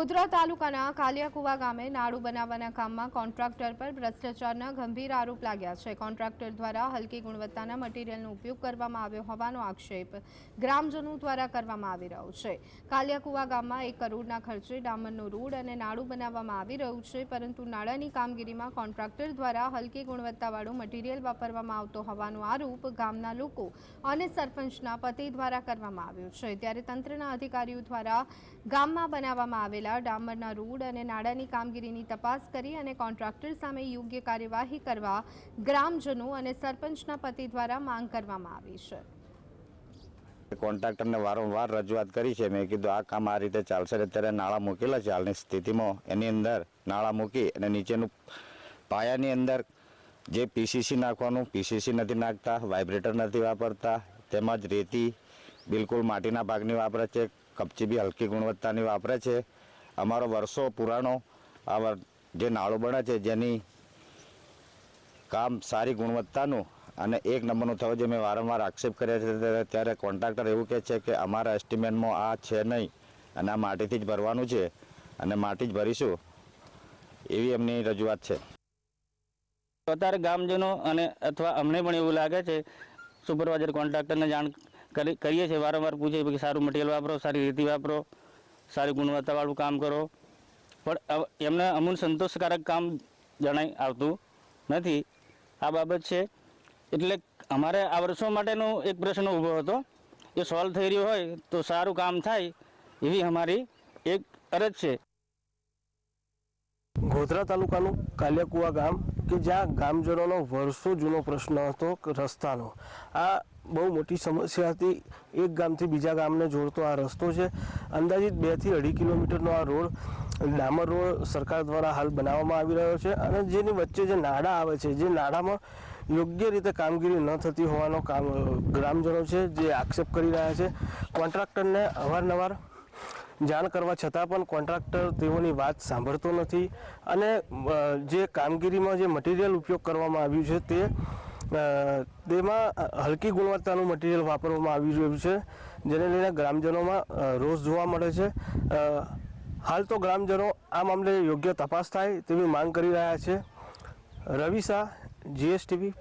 ગોધરા તાલુકાના કાલિયાકુવા ગામે નાળું બનાવવાના કામમાં કોન્ટ્રાક્ટર પર ભ્રષ્ટાચારના ગંભીર આરોપ લાગ્યા છે। કોન્ટ્રાક્ટર દ્વારા હલકી ગુણવત્તાના મટીરીયલનો ઉપયોગ કરવામાં આવ્યો હોવાનો આક્ષેપ ગ્રામજનો દ્વારા કરવામાં આવી રહ્યો છે। કાલિયાકુવા ગામમાં 1 કરોડના ખર્ચે ડામરનો રોડ અને નાળું બનાવવામાં આવી રહ્યું છે, પરંતુ નાળાની કામગીરીમાં કોન્ટ્રાક્ટર દ્વારા હલકી ગુણવત્તાવાળું મટીરીયલ વાપરવામાં આવતો હોવાનો આરોપ ગામના લોકો અને સરપંચના પતિ દ્વારા કરવામાં આવ્યો છે। ત્યારે તંત્રના અધિકારીઓ દ્વારા ગામમાં બનાવવામાં આવેલા ડામરના રોડ અને નાળાની કામગીરીની તપાસ કરી અને કોન્ટ્રાક્ટર સામે યોગ્ય કાર્યવાહી કરવા ગ્રામજનો અને સરપંચના પતિ દ્વારા માંગ કરવામાં આવી છે। કોન્ટ્રાક્ટરને વારંવાર રજૂઆત કરી છે। મેં કીધું આ કામ આ રીતે ચાલશે। અત્યારે નાળા મૂકેલા છે હાલની સ્થિતિમાં, એની અંદર નાળા મૂકી અને નીચેનું પાયાની અંદર જે પીસીસી નાખવાનું પીસીસી નથી નાખતા, વાઇબ્રેટર નથી વાપરતા, તેમજ રેતી બિલકુલ માટીના ભાગની વાપરે છે, કપચી બી હલકી ગુણવત્તાની વાપરે છે। અમારો વર્ષો પુરાણો આ જે નાળું બને છે જેની કામ સારી ગુણવત્તાનું અને 1 નંબરનું થવું જોઈએ। મેં વારંવાર આક્ષેપ કર્યા છે, ત્યારે કોન્ટ્રાક્ટર એવું કહે છે કે અમારા એસ્ટિમેટમાં આ છે નહીં અને આ માટીથી જ ભરવાનું છે અને માટી જ ભરીશું, એવી એમની રજૂઆત છે। અત્યારે ગામજનો અને અથવા અમને પણ એવું લાગે છે, સુપરવાઇઝર કોન્ટ્રાક્ટરને જાણ કરીએ છીએ, વારંવાર પૂછીએ કે સારું મટીરિયલ વાપરો, સારી રીતિ વાપરો, સારી ગુણવત્તાવાળું કામ કરો, પણ એમને અમૂલ સંતોષકારક કામ જણાઈ આવતું નથી। આ બાબત છે, એટલે અમારે આ વર્ષો માટેનો એક પ્રશ્ન ઊભો હતો, એ સોલ્વ થઈ રહ્યો હોય તો સારું કામ થાય એવી અમારી એક અરજ છે। ગોધરા તાલુકાનું કાલિયાકુવા ગામ કે જ્યાં ગામજનોનો વર્ષો જૂનો પ્રશ્ન હતો રસ્તાનો। આ બહુ મોટી સમસ્યા હતી। એક ગામથી બીજા ગામને જોડતો આ રસ્તો છે। અંદાજિત 2 થી 2.5 કિલોમીટરનો આ રોડ, ડામર રોડ સરકાર દ્વારા હાલ બનાવવામાં આવી રહ્યો છે અને જેની વચ્ચે જે નાળા આવે છે, જે નાળામાં યોગ્ય રીતે કામગીરી ન થતી હોવાનો ગ્રામજનો છે જે આક્ષેપ કરી રહ્યા છે। કોન્ટ્રાક્ટરને અવારનવાર જાણ કરવા છતાં પણ કોન્ટ્રાક્ટર તેઓની વાત સાંભળતો નથી અને જે કામગીરીમાં જે મટીરિયલ ઉપયોગ કરવામાં આવ્યું છે તેમાં હલકી ગુણવત્તાનું મટીરિયલ વાપરવામાં આવી રહ્યું છે, જેને લઈને ગ્રામજનોમાં રોષ જોવા મળે છે। હાલ તો ગ્રામજનો આ મામલે યોગ્ય તપાસ થાય તેવી માંગ કરી રહ્યા છે। રવિ શાહ, GSTV।